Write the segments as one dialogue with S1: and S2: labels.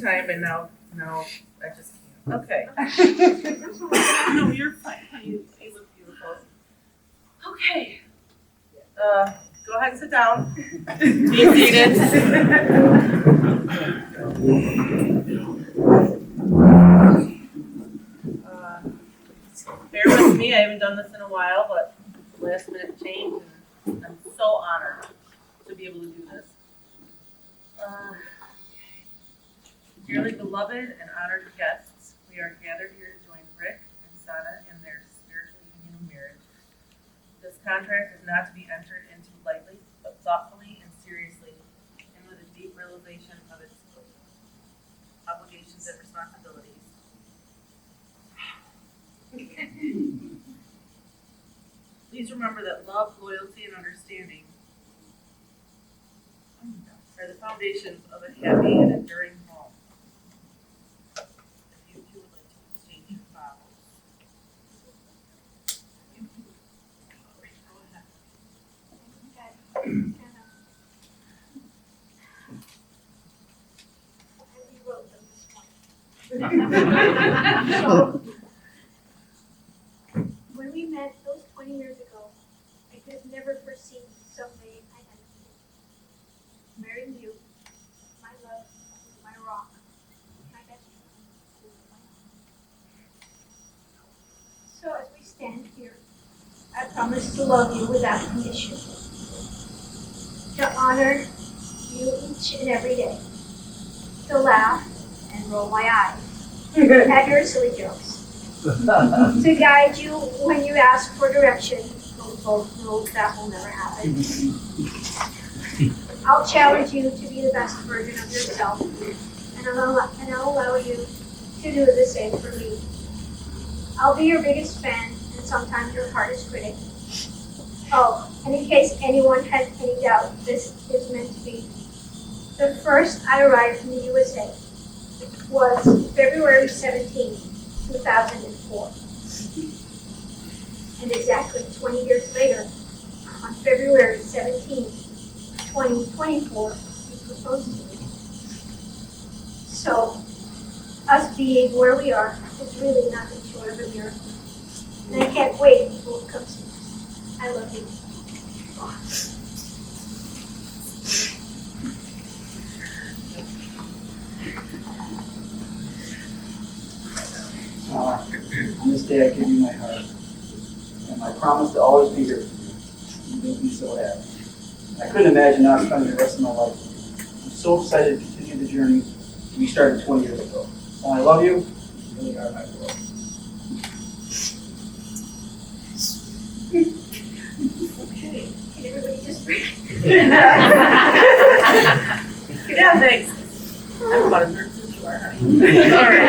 S1: your time, and now I just can't. Okay. No, you're fine. You look beautiful. Okay. Go ahead and sit down. Be seated. Bear with me. I haven't done this in a while, but last minute change, and I'm so honored to be able to do this. Dearly beloved and honored guests, we are gathered here to join Rick and Sanne in their spiritual union of marriage. This contract is not to be entered into lightly, but thoughtfully and seriously, and with a deep realization of its obligations and responsibilities. Please remember that love, loyalty, and understanding are the foundations of a happy and enduring home. If you two would like to exchange your vows. Go ahead.
S2: When we met those 20 years ago, I could have never foreseen someday I'd end up marrying you, my love, my rock, my best friend. So as we stand here, I promise to love you without condition, to honor you each and every day, to laugh and roll my eyes at your silly jokes, to guide you when you ask for direction, but we both know that will never happen. I'll challenge you to be the best version of yourself, and I'll allow you to do the same for me. I'll be your biggest fan and sometimes your hardest critic. Oh, and in case anyone has any doubt, this is meant to be. The first I arrived in the USA was February 17, 2004. And exactly 20 years later, on February 17, 2024, you proposed to me. So, us being where we are is really nothing short of a miracle. And I can't wait until it comes to us. I love you.
S3: On this day, I give you my heart, and I promise to always be here for you. You make me so happy. I couldn't imagine not spending the rest of my life with you. I'm so excited to continue the journey we started 20 years ago. And I love you. You really are my world.
S2: Okay. Can everybody just breathe?
S1: Yeah, thanks. I'm about as nervous as you are, honey. All right.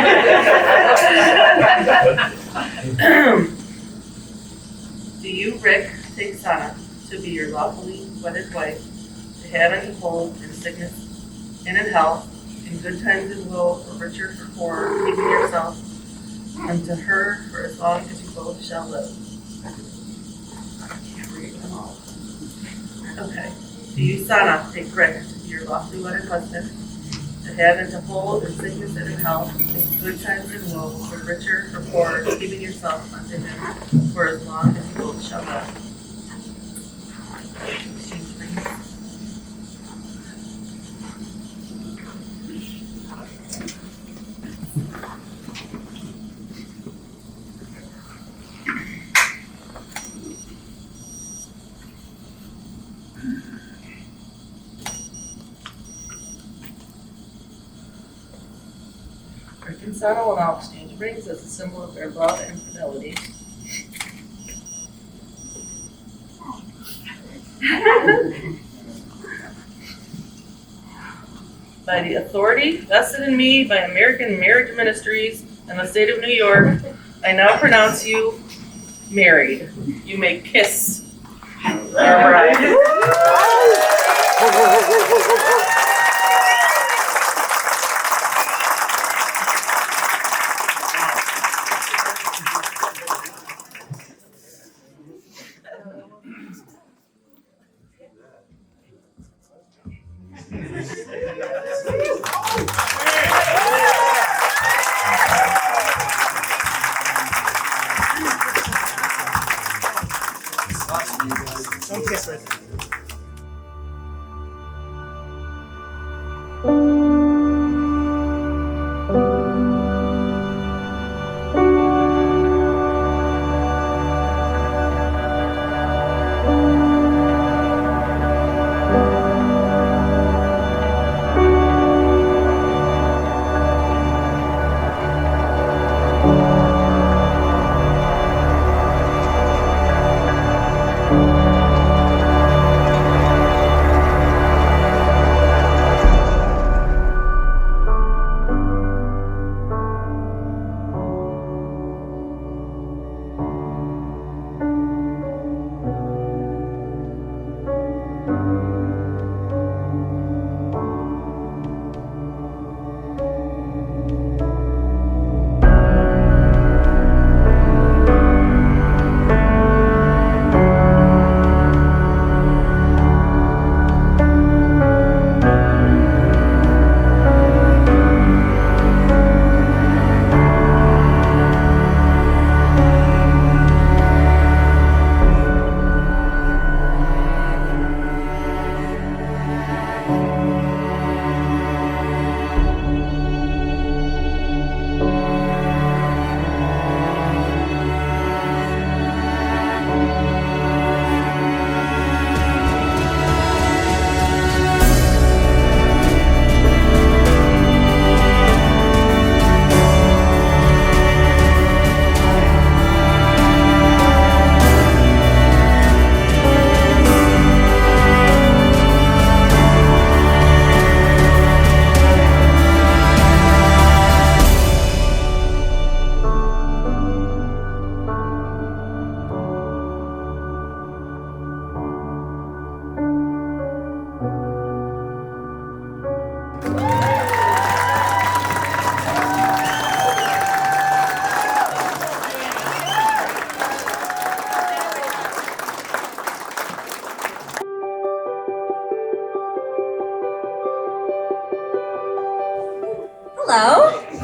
S1: Do you, Rick, take Sanne to be your lawfully wedded wife, to have and to hold in sickness and in health, in good times and woe, for richer, for poorer, keeping yourself unto her for as long as you both shall live? I can't read them all. Okay. Do you, Sanne, take Rick to be your lawfully wedded husband, to have and to hold in sickness and in health, in good times and woe, for richer, for poorer, keeping yourself unto him for as long as you both shall live? Exchange rings. Rick and Sanne will now exchange rings as a symbol of their love and fidelity. By the authority vested in me by American Marriage Ministries and the state of New York, I now pronounce you married. You may kiss. All right.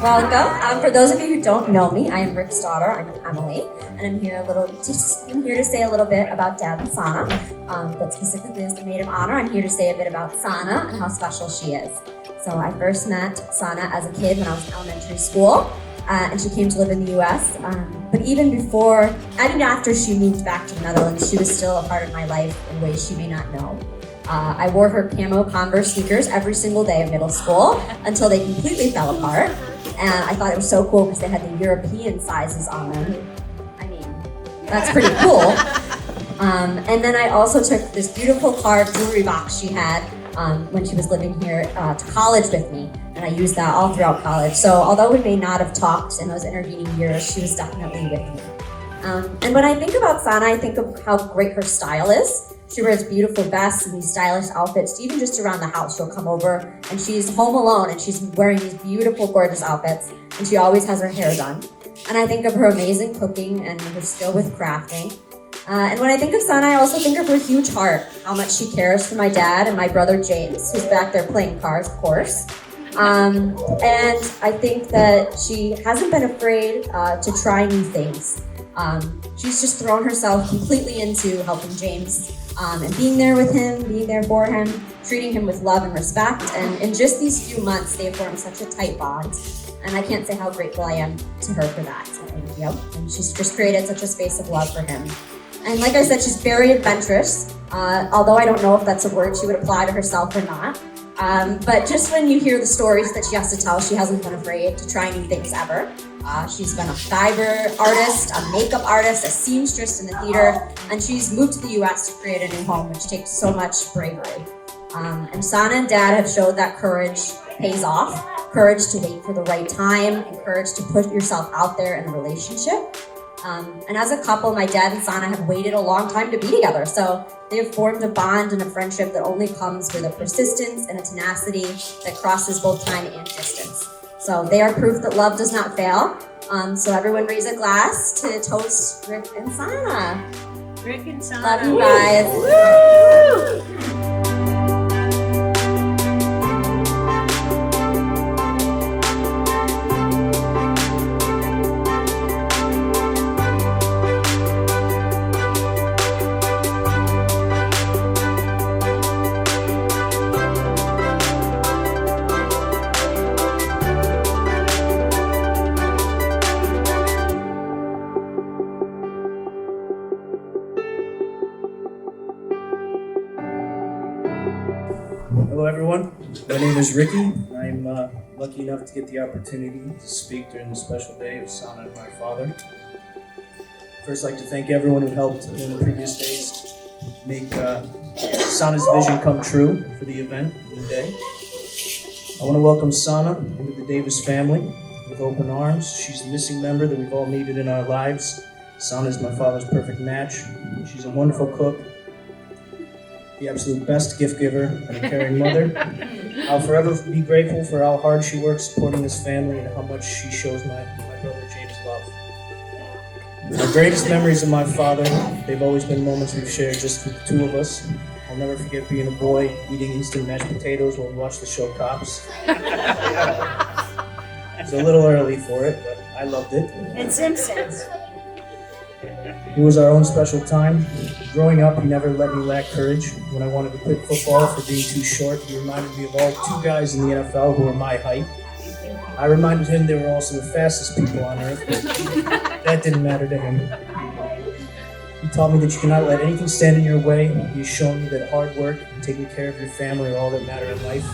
S4: Welcome. For those of you who don't know me, I am Rick's daughter. I'm Emily, and I'm here to say a little bit about Dad and Sanne. But specifically as the maid of honor, I'm here to say a bit about Sanne and how special she is. So I first met Sanne as a kid when I was in elementary school, and she came to live in the U.S. But even after she moved back to the Netherlands, she was still a part of my life in ways she may not know. I wore her camo Converse sneakers every single day of middle school until they completely fell apart. And I thought it was so cool because they had the European sizes on them. I mean, that's pretty cool. And then I also took this beautiful carved jewelry box she had when she was living here to college with me. And I used that all throughout college. So although we may not have talked in those intervening years, she was definitely with me. And when I think about Sanne, I think of how great her style is. She wears beautiful vests and these stylish outfits, even just around the house. She'll come over and she's home alone and she's wearing these beautiful, gorgeous outfits, and she always has her hair done. And I think of her amazing cooking and her skill with crafting. And when I think of Sanne, I also think of her huge heart, how much she cares for my dad and my brother James, who's back there playing cards, of course. And I think that she hasn't been afraid to try new things. She's just thrown herself completely into helping James and being there with him, being there for him, treating him with love and respect. And in just these few months, they've formed such a tight bond. And I can't say how grateful I am to her for that. So thank you. And she's just created such a space of love for him. And like I said, she's very adventurous, although I don't know if that's a word she would apply to herself or not. But just when you hear the stories that she has to tell, she hasn't been afraid to try new things ever. She's been a diver artist, a makeup artist, a seamstress in the theater, and she's moved to the US to create a new home, which takes so much bravery. And Sanne and Dad have showed that courage pays off, courage to wait for the right time, and courage to put yourself out there in a relationship. And as a couple, my dad and Sanne have waited a long time to be together, so they have formed a bond and a friendship that only comes with a persistence and a tenacity that crosses both time and distance. So they are proof that love does not fail. So everyone raise a glass to toast Rick and Sanne.
S5: Rick and Sanne.
S4: Love you guys. Woo!
S6: Hello everyone, my name is Ricky. I'm lucky enough to get the opportunity to speak during the special day of Sanne and my father. First, I'd like to thank everyone who helped in the previous days make Sanne's vision come true for the event and the day. I want to welcome Sanne into the Davis family with open arms. She's the missing member that we've all needed in our lives. Sanne is my father's perfect match. She's a wonderful cook, the absolute best gift giver, and a caring mother. I'll forever be grateful for how hard she works supporting this family and how much she shows my brother James love. My greatest memories of my father, they've always been moments we've shared just with the two of us. I'll never forget being a boy eating instant mashed potatoes while we watched the show Cops. It was a little early for it, but I loved it.
S5: And Simpsons.
S6: It was our own special time. Growing up, he never let me lack courage. When I wanted to quit football for being too short, he reminded me of all two guys in the NFL who were my height. I reminded him they were also the fastest people on earth, but that didn't matter to him. He taught me that you cannot let anything stand in your way. He's shown me that hard work and taking care of your family are all that matter in life.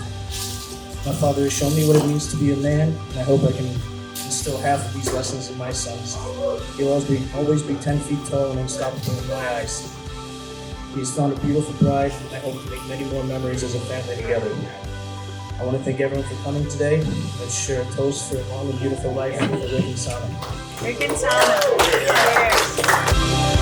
S6: My father has shown me what it means to be a man, and I hope I can instill half of these lessons in my sons. He'll always be 10 feet tall and unstoppable in my eyes. He's found a beautiful bride, and I hope to make many more memories as a family together. I want to thank everyone for coming today. Let's share a toast for a long and beautiful life with Rick and Sanne.
S5: Rick and Sanne. Cheers.